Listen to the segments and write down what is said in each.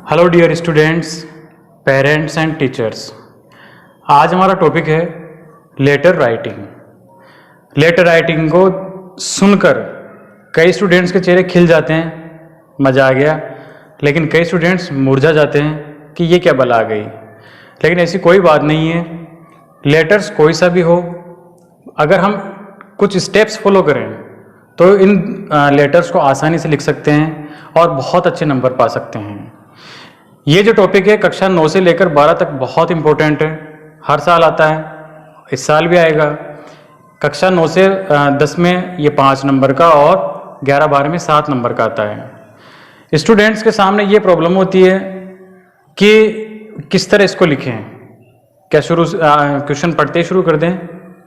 Hello dear students, parents and teachers. आज हमारा topic है लेटर राइटिंग। लेटर राइटिंग को सुनकर कई स्टूडेंट्स के चेहरे खिल जाते हैं, मज़ा आ गया, लेकिन कई स्टूडेंट्स मुरझा जाते हैं कि ये क्या बला आ गई। लेकिन ऐसी कोई बात नहीं है। लेटर्स कोई सा भी हो, अगर हम कुछ स्टेप्स फॉलो करें तो इन लेटर्स को आसानी से लिख सकते हैं और बहुत अच्छे नंबर पा सकते हैं। ये जो टॉपिक है कक्षा 9 से लेकर 12 तक बहुत इम्पोर्टेंट है, हर साल आता है, इस साल भी आएगा। कक्षा 9 से 10 में ये 5 नंबर का और 11-12 में 7 नंबर का आता है। स्टूडेंट्स के सामने ये प्रॉब्लम होती है कि किस तरह इसको लिखें। क्या क्वेश्चन पढ़ते ही शुरू कर दें?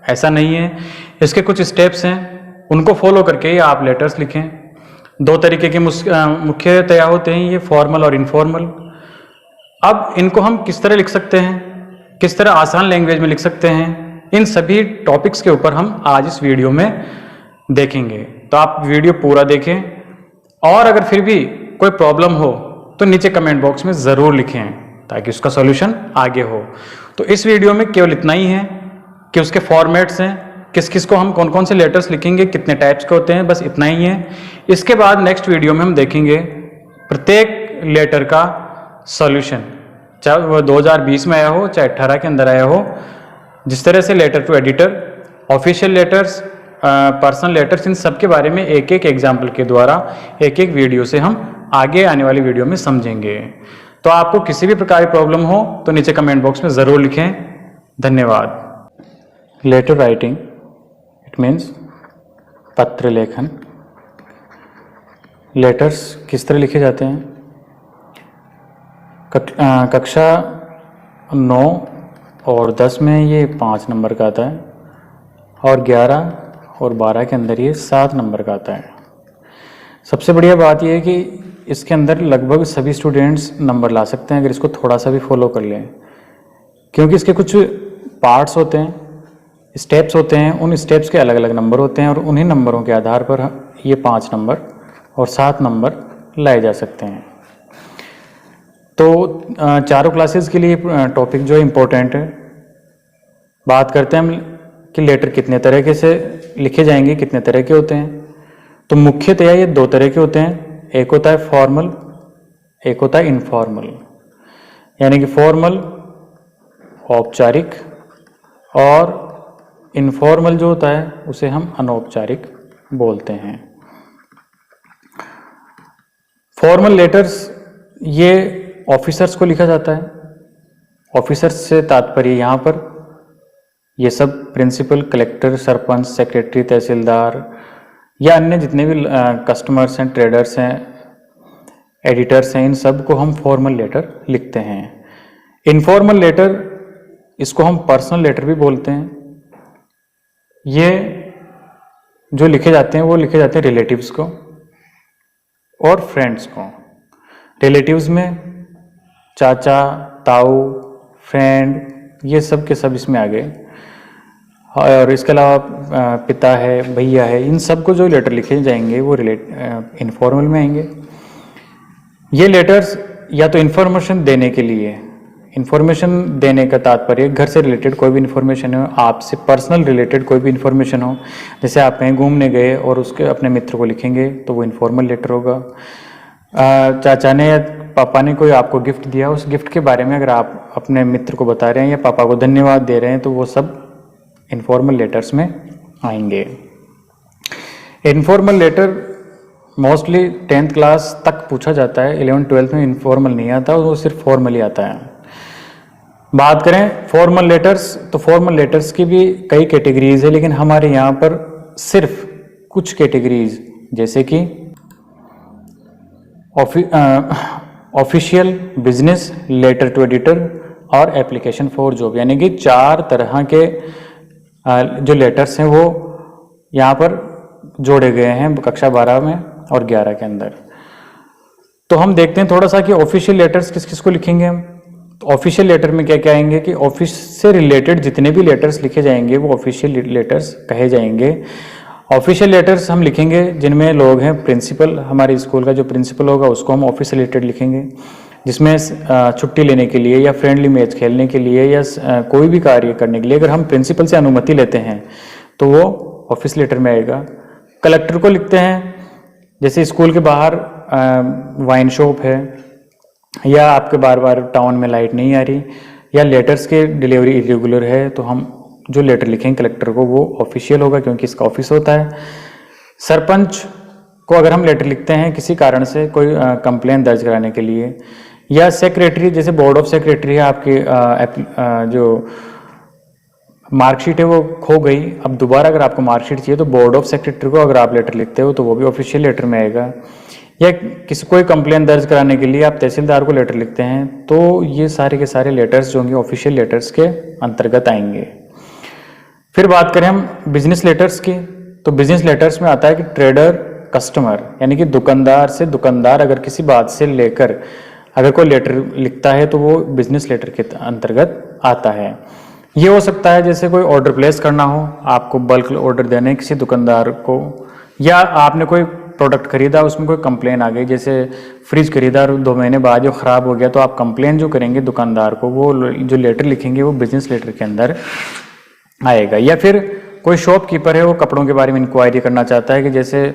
ऐसा नहीं है। इसके कुछ स्टेप्स हैं, उनको फॉलो करके ही आप लेटर्स लिखें। 2 तरीके के मुख्यतया होते हैं, ये फॉर्मल और इनफॉर्मल। अब इनको हम किस तरह लिख सकते हैं, किस तरह आसान लैंग्वेज में लिख सकते हैं, इन सभी टॉपिक्स के ऊपर हम आज इस वीडियो में देखेंगे। तो आप वीडियो पूरा देखें और अगर फिर भी कोई प्रॉब्लम हो तो नीचे कमेंट बॉक्स में ज़रूर लिखें ताकि उसका सॉल्यूशन आगे हो। तो इस वीडियो में केवल इतना ही है कि उसके फॉर्मेट्स हैं, किस किस को हम कौन कौन से लेटर्स लिखेंगे, कितने टाइप्स के होते हैं, बस इतना ही है। इसके बाद नेक्स्ट वीडियो में हम देखेंगे प्रत्येक लेटर का सॉल्यूशन, चाहे वो 2020 में आया हो चाहे 18 के अंदर आया हो। जिस तरह से letter to editor, official letters, personal letters, इन सब के बारे में एक एक एग्जाम्पल के द्वारा एक एक वीडियो से हम आगे आने वाली वीडियो में समझेंगे। तो आपको किसी भी प्रकार की प्रॉब्लम हो तो नीचे कमेंट बॉक्स में ज़रूर लिखें। धन्यवाद। लेटर राइटिंग इट मीन्स पत्र लेखन। लेटर्स किस तरह लिखे जाते हैं? कक्षा 9 और 10 में ये 5 नंबर का आता है और 11 और 12 के अंदर ये 7 नंबर का आता है। सबसे बढ़िया बात यह है कि इसके अंदर लगभग सभी स्टूडेंट्स नंबर ला सकते हैं अगर इसको थोड़ा सा भी फॉलो कर लें, क्योंकि इसके कुछ पार्ट्स होते हैं, स्टेप्स होते हैं, उन स्टेप्स के अलग अलग नंबर होते हैं और उन्हीं नंबरों के आधार पर ये 5 नंबर और 7 नंबर लाए जा सकते हैं। तो चारों क्लासेस के लिए टॉपिक जो इम्पोर्टेंट है, बात करते हैं हम कि लेटर कितने तरीके से लिखे जाएंगे, कितने तरह के होते हैं। तो मुख्यतया ये 2 तरह के होते हैं, एक होता है फॉर्मल, एक होता है इनफॉर्मल। यानी कि फॉर्मल औपचारिक और इनफॉर्मल जो होता है उसे हम अनौपचारिक बोलते हैं। फॉर्मल लेटर्स ये ऑफिसर्स को लिखा जाता है। ऑफिसर्स से तात्पर्य यहाँ पर ये सब प्रिंसिपल, कलेक्टर, सरपंच, सेक्रेटरी, तहसीलदार या अन्य जितने भी कस्टमर्स हैं, ट्रेडर्स हैं, एडिटर्स हैं, इन सब को हम फॉर्मल लेटर लिखते हैं। इनफॉर्मल लेटर, इसको हम पर्सनल लेटर भी बोलते हैं। ये जो लिखे जाते हैं वो लिखे जाते हैं रिलेटिव्स को और फ्रेंड्स को। रिलेटिव्स में चाचा, ताऊ, फ्रेंड, ये सब के सब इसमें आ गए। और इसके अलावा पिता है, भैया है, इन सब को जो लेटर लिखे जाएंगे वो इनफॉर्मल में आएंगे। ये लेटर्स या तो इन्फॉर्मेशन देने के लिए, इन्फॉर्मेशन देने का तात्पर्य घर से रिलेटेड कोई भी इन्फॉर्मेशन हो, आपसे पर्सनल रिलेटेड कोई भी इन्फॉर्मेशन हो, जैसे आप कहीं घूमने गए और उसके अपने मित्र को लिखेंगे तो वो इन्फॉर्मल लेटर होगा। चाचा ने या पापा ने कोई आपको गिफ्ट दिया, उस गिफ्ट के बारे में अगर आप अपने मित्र को बता रहे हैं या पापा को धन्यवाद दे रहे हैं तो वो सब इनफॉर्मल लेटर्स में आएंगे। Informal letter mostly 10th class तक पूछा जाता है, 11th-12th में इनफॉर्मल नहीं आता, वो सिर्फ फॉर्मली आता है। बात करें फॉर्मल लेटर्स, तो फॉर्मल लेटर्स की भी कई कैटेगरीज है, लेकिन हमारे यहाँ पर सिर्फ कुछ कैटेगरीज, जैसे कि official, business, letter to editor और एप्लीकेशन फॉर जॉब, यानी कि 4 तरह के जो लेटर्स हैं वो यहाँ पर जोड़े गए हैं कक्षा 12 में और 11 के अंदर। तो हम देखते हैं थोड़ा सा कि ऑफिशियल लेटर्स किस किस को लिखेंगे हम। तो ऑफिशियल लेटर में क्या क्या आएंगे कि ऑफिस से रिलेटेड जितने भी लेटर्स लिखे जाएंगे वो ऑफिशियल लेटर्स कहे जाएंगे। ऑफिशियल लेटर्स हम लिखेंगे जिनमें लोग हैं प्रिंसिपल, हमारे स्कूल का जो प्रिंसिपल होगा उसको हम ऑफिस रिलेटेड लिखेंगे। जिसमें छुट्टी लेने के लिए या फ्रेंडली मैच खेलने के लिए या कोई भी कार्य करने के लिए अगर हम प्रिंसिपल से अनुमति लेते हैं तो वो ऑफिस लेटर में आएगा। कलेक्टर को लिखते हैं जैसे स्कूल के बाहर वाइन शॉप है या आपके बार बार टाउन में लाइट नहीं आ रही या लेटर्स के डिलीवरी इरेगुलर है, तो हम जो लेटर लिखेंगे कलेक्टर को वो ऑफिशियल होगा क्योंकि इसका ऑफिस होता है। सरपंच को अगर हम लेटर लिखते हैं किसी कारण से कोई कंप्लेंट दर्ज कराने के लिए, या सेक्रेटरी जैसे बोर्ड ऑफ सेक्रेटरी है आपकी जो मार्कशीट है वो खो गई, अब दोबारा अगर आपको मार्कशीट चाहिए तो बोर्ड ऑफ सेक्रेटरी को अगर आप लेटर लिखते हो तो वो भी ऑफिशियल लेटर में आएगा। या किसी कोई कंप्लेंट दर्ज कराने के लिए आप तहसीलदार को लेटर लिखते हैं तो ये सारे के सारे लेटर्स जो होंगे ऑफिशियल लेटर्स के अंतर्गत आएंगे। फिर बात करें हम बिजनेस लेटर्स की, तो बिजनेस लेटर्स में आता है कि ट्रेडर कस्टमर यानी कि दुकानदार से दुकानदार अगर किसी बात से लेकर अगर कोई लेटर लिखता है तो वो बिजनेस लेटर के अंतर्गत आता है। ये हो सकता है जैसे कोई ऑर्डर प्लेस करना हो, आपको बल्क ऑर्डर देने किसी दुकानदार को, या आपने कोई प्रोडक्ट खरीदा उसमें कोई कंप्लेन आ गई, जैसे फ्रिज खरीदा 2 महीने बाद जो ख़राब हो गया, तो आप कंप्लेन जो करेंगे दुकानदार को वो जो लेटर लिखेंगे वो बिजनेस लेटर के अंदर आएगा। या फिर कोई शॉपकीपर है वो कपड़ों के बारे में इंक्वायरी करना चाहता है कि जैसे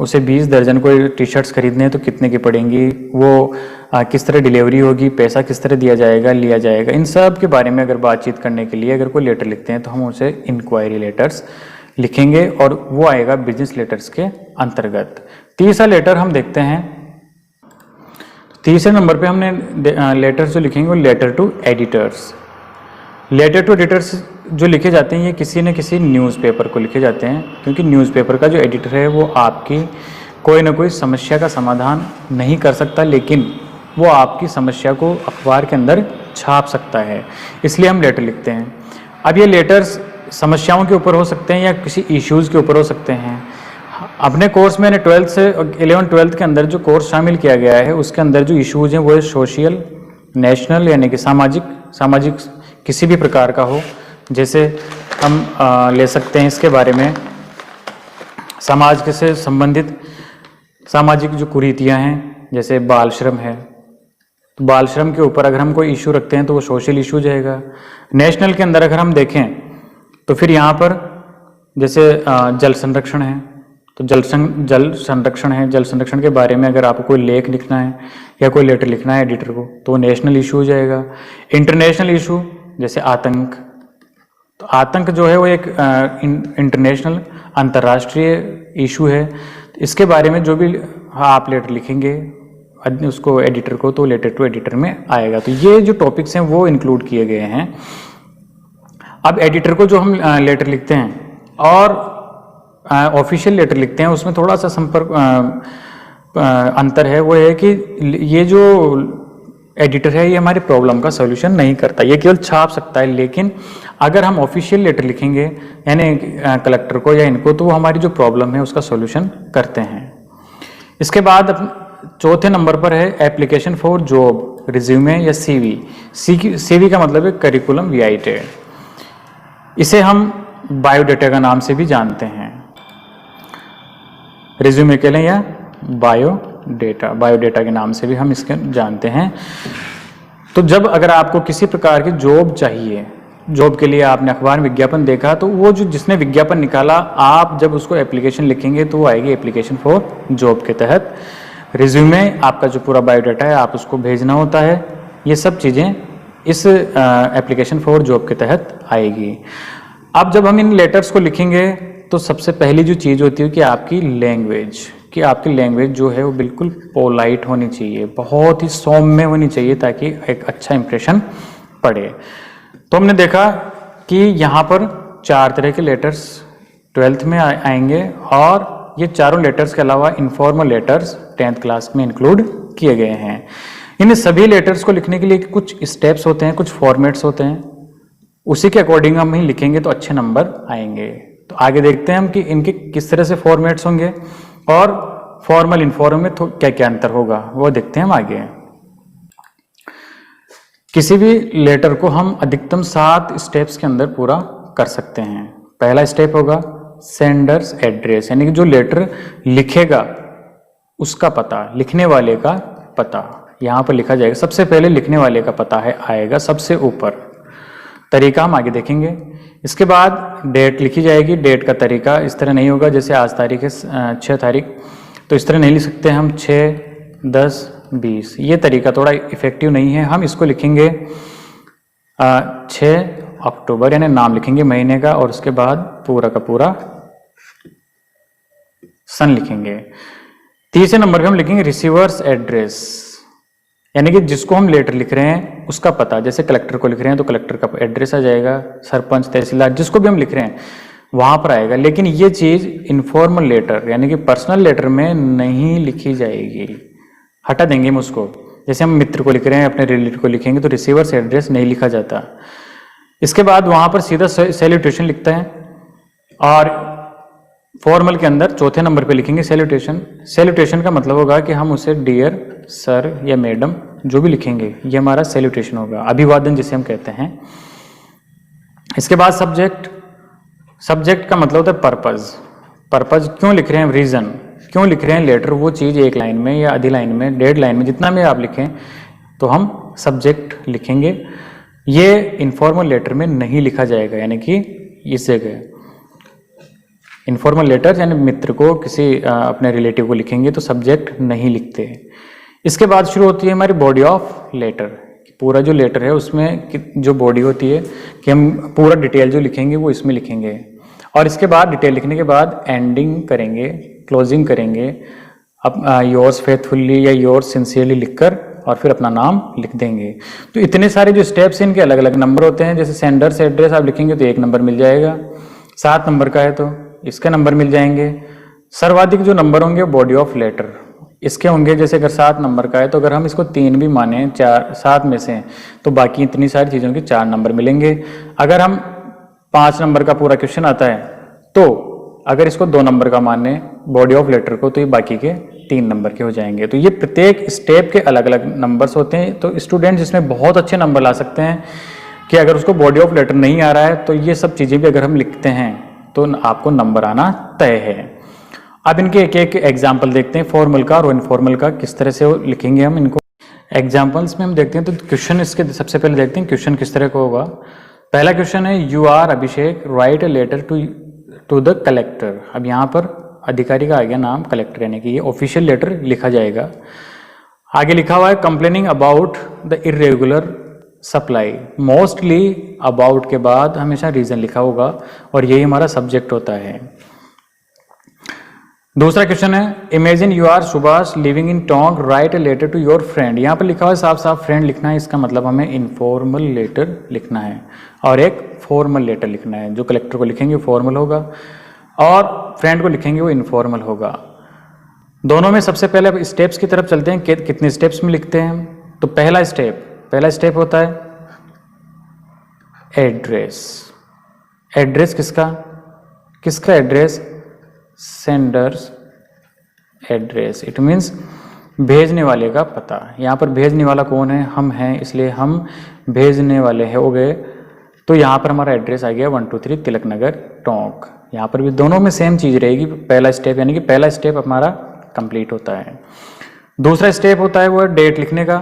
उसे 20 दर्जन कोई टी शर्ट्स खरीदने हैं तो कितने की पड़ेंगी, वो किस तरह डिलीवरी होगी, पैसा किस तरह दिया जाएगा लिया जाएगा, इन सब के बारे में अगर बातचीत करने के लिए अगर कोई लेटर लिखते हैं तो हम उसे इंक्वायरी लेटर्स लिखेंगे और वो आएगा बिजनेस लेटर्स के अंतर्गत। तीसरा लेटर हम देखते हैं, तीसरे नंबर पे हमने लेटर्स जो लिखेंगे वो letter to editors. Letter to editors जो लिखे जाते हैं ये किसी न किसी न्यूज़पेपर को लिखे जाते हैं, क्योंकि न्यूज़पेपर का जो एडिटर है वो आपकी कोई ना कोई समस्या का समाधान नहीं कर सकता, लेकिन वो आपकी समस्या को अखबार के अंदर छाप सकता है, इसलिए हम लेटर लिखते हैं। अब ये लेटर्स समस्याओं के ऊपर हो सकते हैं या किसी इश्यूज़ के ऊपर हो सकते हैं। अपने कोर्स में 12th से 11-12th के अंदर जो कोर्स शामिल किया गया है उसके अंदर जो इश्यूज़ हैं वो है सोशल, नेशनल यानी कि सामाजिक किसी भी प्रकार का हो, जैसे हम ले सकते हैं इसके बारे में समाज के से संबंधित सामाजिक जो कुरीतियाँ हैं, जैसे बाल श्रम है, तो बाल श्रम के ऊपर अगर हम कोई इशू रखते हैं तो वो सोशल इशू जाएगा। नेशनल के अंदर अगर हम देखें तो फिर यहाँ पर जैसे जल संरक्षण है, तो जल संरक्षण है, जल संरक्षण के बारे में अगर आपको कोई लेख लिखना है या कोई लेटर लिखना है एडिटर को तो वो नेशनल इशू हो जाएगा। इंटरनेशनल इशू जैसे आतंक, तो आतंक जो है वो एक इंटरनेशनल अंतर्राष्ट्रीय इशू है, तो इसके बारे में जो भी आप लेटर लिखेंगे उसको एडिटर को तो लेटर टू एडिटर में आएगा। तो ये जो टॉपिक्स हैं वो इंक्लूड किए गए हैं। अब एडिटर को जो हम लेटर लिखते हैं और ऑफिशियल लेटर लिखते हैं उसमें थोड़ा सा अंतर है, वो है कि ये जो एडिटर है ये हमारी प्रॉब्लम का सॉल्यूशन नहीं करता, ये केवल छाप सकता है, लेकिन अगर हम ऑफिशियल लेटर लिखेंगे यानी कलेक्टर को या इनको तो वो हमारी जो प्रॉब्लम है उसका सॉल्यूशन करते हैं। इसके बाद चौथे नंबर पर है एप्लीकेशन फॉर जॉब, रिज्यूमे या सीवी। सीवी का मतलब है करिकुलम विटाe, इसे हम बायोडाटा का नाम से भी जानते हैं, रिज्यूमे के लिए या बायोडाटा के नाम से भी हम इसके जानते हैं। तो जब अगर आपको किसी प्रकार की जॉब चाहिए, जॉब के लिए आपने अखबार में विज्ञापन देखा, तो वो जो जिसने विज्ञापन निकाला आप जब उसको एप्लीकेशन लिखेंगे तो वो आएगी एप्लीकेशन फॉर जॉब के तहत। रिज्यूमे आपका जो पूरा बायोडाटा है आप उसको भेजना होता है, ये सब चीज़ें इस एप्लीकेशन फॉर जॉब के तहत आएगी। अब जब हम इन लेटर्स को लिखेंगे तो सबसे पहली जो चीज़ होती है कि आपकी लैंग्वेज जो है वो बिल्कुल पोलाइट होनी चाहिए, बहुत ही सौम्य होनी चाहिए ताकि एक अच्छा इंप्रेशन पड़े। तो हमने देखा कि यहाँ पर 4 तरह के लेटर्स 12th में आएंगे और ये चारों लेटर्स के अलावा इनफॉर्मल लेटर्स 10th क्लास में इंक्लूड किए गए हैं। इन सभी लेटर्स को लिखने के लिए कुछ स्टेप्स होते हैं, कुछ फॉर्मेट्स होते हैं, उसी के अकॉर्डिंग हम ही लिखेंगे तो अच्छे नंबर आएंगे। तो आगे देखते हैं हम कि इनके किस तरह से फॉर्मेट्स होंगे और फॉर्मल इनफॉर्मल में क्या क्या अंतर होगा वो देखते हैं हम आगे। किसी भी लेटर को हम अधिकतम 7 स्टेप्स के अंदर पूरा कर सकते हैं। पहला स्टेप होगा सेंडर्स एड्रेस, यानी कि जो लेटर लिखेगा उसका पता, लिखने वाले का पता, यहाँ पर लिखा जाएगा। सबसे पहले लिखने वाले का पता है आएगा सबसे ऊपर। तरीका हम आगे देखेंगे। इसके बाद डेट लिखी जाएगी। डेट का तरीका इस तरह नहीं होगा जैसे आज तारीख है 6 तारीख, तो इस तरह नहीं लिख सकते हम 6, 10, 20। ये तरीका थोड़ा इफेक्टिव नहीं है। हम इसको लिखेंगे 6 अक्टूबर, यानी नाम लिखेंगे महीने का और उसके बाद पूरा का पूरा सन लिखेंगे। तीसरे नंबर पे हम लिखेंगे रिसीवर्स एड्रेस, यानी कि जिसको हम लेटर लिख रहे हैं उसका पता। जैसे कलेक्टर को लिख रहे हैं तो कलेक्टर का एड्रेस आ जाएगा, सरपंच, तहसीलदार, जिसको भी हम लिख रहे हैं वहां पर आएगा। लेकिन ये चीज इनफॉर्मल लेटर यानी कि पर्सनल लेटर में नहीं लिखी जाएगी, हटा देंगे हम उसको। जैसे हम मित्र को लिख रहे हैं, अपने रिलेटिव को लिखेंगे तो रिसीवर्स एड्रेस नहीं लिखा जाता। इसके बाद वहां पर सीधा सैल्यूटेशन लिखता है और फॉर्मल के अंदर चौथे नंबर पे लिखेंगे सैल्यूटेशन। सैल्यूटेशन का मतलब होगा कि हम उसे डियर सर या मैडम जो भी लिखेंगे ये हमारा सैल्यूटेशन होगा, अभिवादन जिसे हम कहते हैं। इसके बाद सब्जेक्ट। सब्जेक्ट का मतलब होता है पर्पज। पर्पज क्यों लिख रहे हैं, रीजन क्यों लिख रहे हैं लेटर, वो चीज एक लाइन में या आधी लाइन में, 1.5 लाइन में, जितना में आप लिखें तो हम सब्जेक्ट लिखेंगे। ये इनफॉर्मल लेटर में नहीं लिखा जाएगा, यानी कि इस जगह इनफॉर्मल लेटर यानी मित्र को किसी अपने रिलेटिव को लिखेंगे तो सब्जेक्ट नहीं लिखते। इसके बाद शुरू होती है हमारी बॉडी ऑफ लेटर। पूरा जो लेटर है उसमें जो बॉडी होती है कि हम पूरा डिटेल जो लिखेंगे वो इसमें लिखेंगे और इसके बाद डिटेल लिखने के बाद एंडिंग करेंगे, क्लोजिंग करेंगे। अब योर्स फेथफुल्ली या योर्स सिंसियरली लिखकर और फिर अपना नाम लिख देंगे। तो इतने सारे जो स्टेप्स हैं इनके अलग अलग नंबर होते हैं। जैसे सेंडर्स एड्रेस आप लिखेंगे तो 1 नंबर मिल जाएगा, 7 नंबर का है तो इसके नंबर मिल जाएंगे। सर्वाधिक जो नंबर होंगे बॉडी ऑफ लेटर इसके होंगे। जैसे अगर 7 नंबर का है तो अगर हम इसको 3 भी माने 7 में से तो बाकी इतनी सारी चीज़ों के 4 नंबर मिलेंगे। अगर हम 5 नंबर का पूरा क्वेश्चन आता है तो अगर इसको 2 नंबर का माने बॉडी ऑफ लेटर को तो ये बाकी के 3 नंबर के हो जाएंगे। तो ये प्रत्येक स्टेप के अलग अलग नंबर्स होते हैं। तो स्टूडेंट जिसमें बहुत अच्छे नंबर ला सकते हैं कि अगर उसको बॉडी ऑफ लेटर नहीं आ रहा है तो ये सब चीज़ें भी अगर हम लिखते हैं तो आपको नंबर आना तय है। अब इनके एक एक एग्जाम्पल देखते हैं, फॉर्मल का और इनफॉर्मल का किस तरह से लिखेंगे हम इनको। एग्जाम्पल्स में हम देखते हैं तो क्वेश्चन इसके सबसे पहले देखते हैं क्वेश्चन किस तरह का होगा। पहला क्वेश्चन है you are Abhishek write a letter to the collector. अब यहाँ पर अधिकारी का आ गया नाम कलेक्टर, यानी कि ये ऑफिशियल लेटर लिखा जाएगा। आगे लिखा हुआ है complaining about the irregular supply. Mostly about के बाद हमेशा रीजन लिखा होगा और यही हमारा सब्जेक्ट होता है। दूसरा क्वेश्चन है imagine you are Subhash living in Tonk write a letter to your friend. यहाँ पर लिखा हुआ है साफ साफ फ्रेंड लिखना है, इसका मतलब हमें इनफॉर्मल लेटर लिखना है और एक फॉर्मल लेटर लिखना है। जो कलेक्टर को लिखेंगे फॉर्मल होगा और फ्रेंड को लिखेंगे वो इनफॉर्मल होगा। दोनों में सबसे पहले स्टेप्स की तरफ चलते हैं, कितने स्टेप्स में लिखते हैं हम। तो पहला स्टेप होता है एड्रेस। एड्रेस किसका address, sender's address. It means भेजने वाले का पता। यहाँ पर भेजने वाला कौन है, हम हैं, इसलिए हम भेजने वाले हो गए। तो यहाँ पर हमारा एड्रेस आ गया 123 तिलक नगर टोंक। यहाँ पर भी दोनों में सेम चीज रहेगी। पहला स्टेप यानी कि पहला स्टेप हमारा कंप्लीट होता है। दूसरा स्टेप होता है वो डेट लिखने का।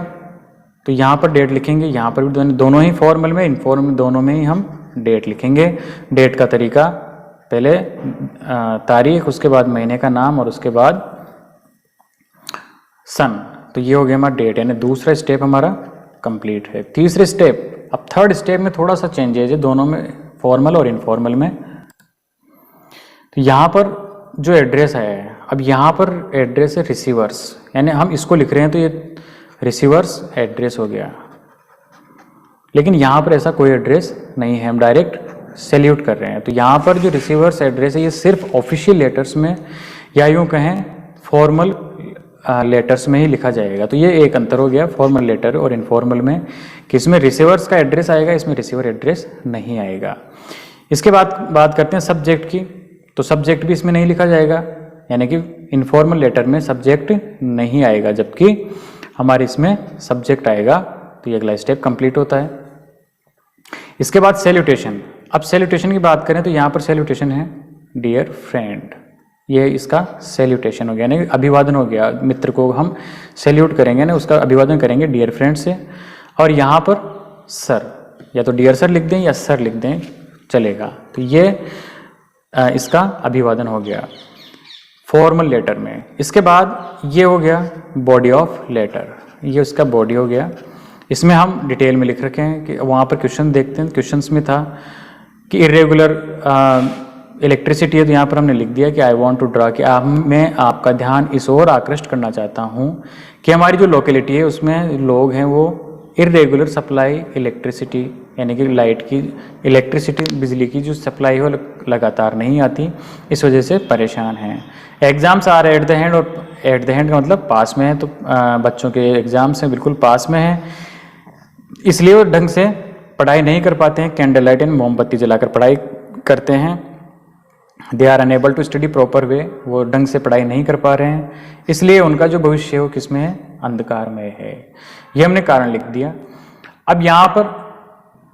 तो यहाँ पर डेट लिखेंगे, यहाँ पर भी दोनों ही फॉर्मल में इनफॉर्मल दोनों में ही हम डेट लिखेंगे। डेट का तरीका पहले तारीख, उसके बाद महीने का नाम और उसके बाद सन। तो ये हो गया हमारा डेट, यानी दूसरा स्टेप हमारा कंप्लीट है। तीसरे स्टेप, अब थर्ड स्टेप में थोड़ा सा चेंजेज है दोनों में, फॉर्मल और इनफॉर्मल में। तो यहाँ पर जो एड्रेस है, अब यहाँ पर एड्रेस है रिसीवर्स, यानी हम इसको लिख रहे हैं तो ये रिसीवर्स एड्रेस हो गया। लेकिन यहाँ पर ऐसा कोई एड्रेस नहीं है, हम डायरेक्ट सैल्यूट कर रहे हैं। तो यहाँ पर जो रिसीवर्स एड्रेस है ये सिर्फ ऑफिशियल लेटर्स में या यूँ कहें फॉर्मल लेटर्स में ही लिखा जाएगा। तो ये एक अंतर हो गया फॉर्मल लेटर और इनफॉर्मल में, कि इसमें रिसीवर्स का एड्रेस आएगा, इसमें रिसीवर एड्रेस नहीं आएगा। इसके बाद बात करते हैं सब्जेक्ट की। तो सब्जेक्ट भी इसमें नहीं लिखा जाएगा, यानी कि इनफॉर्मल लेटर में सब्जेक्ट नहीं आएगा, जबकि हमारे इसमें सब्जेक्ट आएगा। तो ये अगला स्टेप कंप्लीट होता है। इसके बाद सैल्यूटेशन। अब सैल्यूटेशन की बात करें तो यहाँ पर सैल्यूटेशन है डियर फ्रेंड, ये इसका सैल्यूटेशन हो गया, यानी अभिवादन हो गया। मित्र को हम सैल्यूट करेंगे ना, उसका अभिवादन करेंगे डियर फ्रेंड से। और यहाँ पर सर, या तो डियर सर लिख दें या सर लिख दें, चलेगा। तो ये इसका अभिवादन हो गया फॉर्मल लेटर में। इसके बाद ये हो गया बॉडी ऑफ लेटर, ये उसका बॉडी हो गया। इसमें हम डिटेल में लिख रखे हैं कि वहाँ पर क्वेश्चन देखते हैं। क्वेश्चंस में था कि इरेगुलर इलेक्ट्रिसिटी है, तो यहाँ पर हमने लिख दिया कि आई वांट टू ड्रा, कि मैं आपका ध्यान इस ओर आकृष्ट करना चाहता हूँ कि हमारी जो लोकेलिटी है उसमें लोग हैं वो इरेगुलर सप्लाई इलेक्ट्रिसिटी, यानी कि लाइट की, इलेक्ट्रिसिटी, बिजली की जो सप्लाई है लगातार नहीं आती, इस वजह से परेशान हैं। एग्ज़ाम्स आ रहे एट द हैंड, और एट द हैंड का मतलब पास में है, तो बच्चों के एग्ज़ाम्स हैं बिल्कुल पास में हैं, इसलिए वो ढंग से पढ़ाई नहीं कर पाते हैं। कैंडल लाइट एंड मोमबत्ती जलाकर पढ़ाई करते हैं। They are unable to study proper way, वो ढंग से पढ़ाई नहीं कर पा रहे हैं, इसलिए उनका जो भविष्य है वो किस में है, अंधकार में है। ये हमने कारण लिख दिया। अब यहाँ पर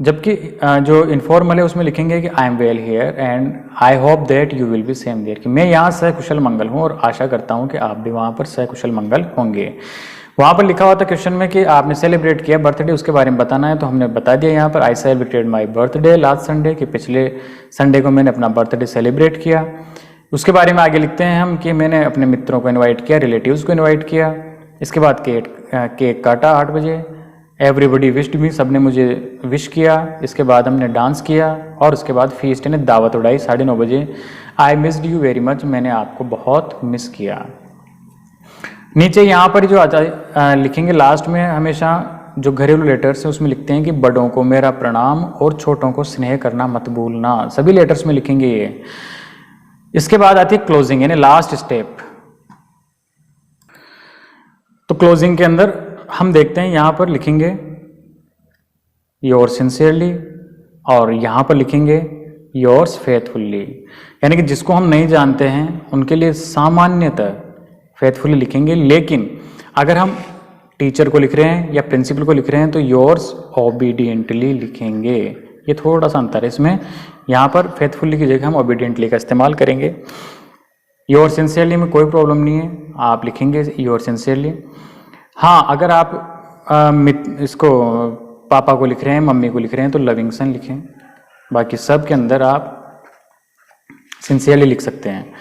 जबकि जो इनफॉर्मल है उसमें लिखेंगे कि I am well here and I hope that you will be same there, कि मैं यहाँ सकुशल मंगल हूँ और आशा करता हूँ कि आप भी वहाँ पर सकुशल मंगल होंगे। वहाँ पर लिखा हुआ था क्वेश्चन में कि आपने सेलिब्रेट किया बर्थडे, उसके बारे में बताना है, तो हमने बता दिया यहाँ पर I celebrated my birthday last Sunday, कि पिछले संडे को मैंने अपना बर्थडे सेलिब्रेट किया। उसके बारे में आगे लिखते हैं हम कि मैंने अपने मित्रों को इन्वाइट किया, रिलेटिव्स को इन्वाइट किया। इसके बाद केक काटा 8 बजे, एवरीबडी विश्ड मी, सबने मुझे विश किया। इसके बाद हमने डांस किया और उसके बाद फीस्ट ने दावत उड़ाई 9:30 बजे। I missed you very much, मैंने आपको बहुत मिस किया। नीचे यहाँ पर जो आता लिखेंगे लास्ट में, हमेशा जो घरेलू लेटर्स है उसमें लिखते हैं कि बड़ों को मेरा प्रणाम और छोटों को स्नेह करना मत भूलना, सभी लेटर्स में लिखेंगे ये। इसके बाद आती है क्लोजिंग, यानी लास्ट स्टेप। तो क्लोजिंग के अंदर हम देखते हैं यहाँ पर लिखेंगे योर सिंसियरली, और यहाँ पर लिखेंगे योर्स फेथफुल्ली, यानी कि जिसको हम नहीं जानते हैं उनके लिए सामान्यतः फेथफुली लिखेंगे, लेकिन अगर हम टीचर को लिख रहे हैं या प्रिंसिपल को लिख रहे हैं तो योर्स ओबीडियंटली लिखेंगे। ये थोड़ा सा अंतर है इसमें, यहाँ पर फेथफुली की जगह हम ओबीडियंटली का इस्तेमाल करेंगे। योर सिंसियरली में कोई प्रॉब्लम नहीं है, आप लिखेंगे योर सिंसियरली। हाँ, अगर आप इसको पापा को लिख रहे हैं, मम्मी को लिख रहे हैं तो लविंगसन लिखें, बाकी सब के अंदर आप सिंसियरली लिख सकते हैं।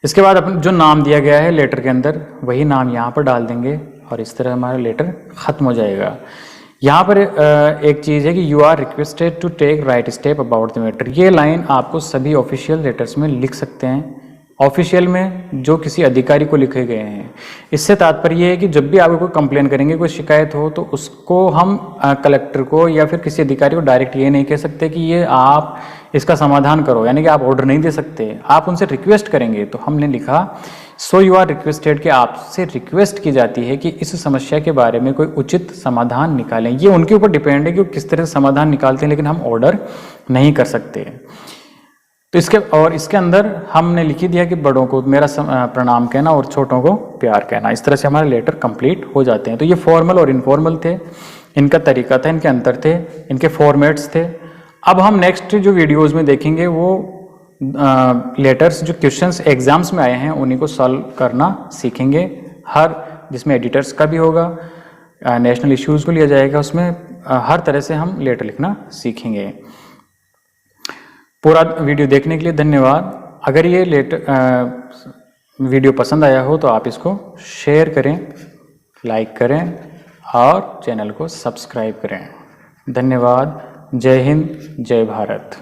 इसके बाद अपन जो नाम दिया गया है लेटर के अंदर वही नाम यहाँ पर डाल देंगे और इस तरह हमारा लेटर ख़त्म हो जाएगा। यहाँ पर एक चीज़ है कि you are requested to take right step about the matter, ये लाइन आपको सभी ऑफिशियल लेटर्स में लिख सकते हैं, ऑफिशियल में जो किसी अधिकारी को लिखे गए हैं। इससे तात्पर्य है कि जब भी आप कोई कंप्लेन करेंगे, कोई शिकायत हो, तो उसको हम कलेक्टर को या फिर किसी अधिकारी को डायरेक्ट ये नहीं कह सकते कि ये आप इसका समाधान करो, यानी कि आप ऑर्डर नहीं दे सकते, आप उनसे रिक्वेस्ट करेंगे। तो हमने लिखा सो यू आर रिक्वेस्टेड, कि आपसे रिक्वेस्ट की जाती है कि इस समस्या के बारे में कोई उचित समाधान निकालें। ये उनके ऊपर डिपेंड है कि वो किस तरह से समाधान निकालते हैं, लेकिन हम ऑर्डर नहीं कर सकते। तो इसके अंदर हमने लिख दिया कि बड़ों को मेरा प्रणाम कहना और छोटों को प्यार कहना। इस तरह से हमारे लेटर कंप्लीट हो जाते हैं। तो ये फॉर्मल और इनफॉर्मल थे, इनका तरीका था, इनके अंतर थे, इनके फॉर्मेट्स थे। अब हम नेक्स्ट जो वीडियोज़ में देखेंगे वो लेटर्स जो क्वेश्चंस एग्जाम्स में आए हैं उन्हीं को सॉल्व करना सीखेंगे। जिसमें एडिटर्स का भी होगा, नेशनल इश्यूज़ को लिया जाएगा, उसमें हर तरह से हम लेटर लिखना सीखेंगे। पूरा वीडियो देखने के लिए धन्यवाद। अगर ये वीडियो पसंद आया हो तो आप इसको शेयर करें, लाइक करें और चैनल को सब्सक्राइब करें। धन्यवाद। जय हिंद, जय भारत।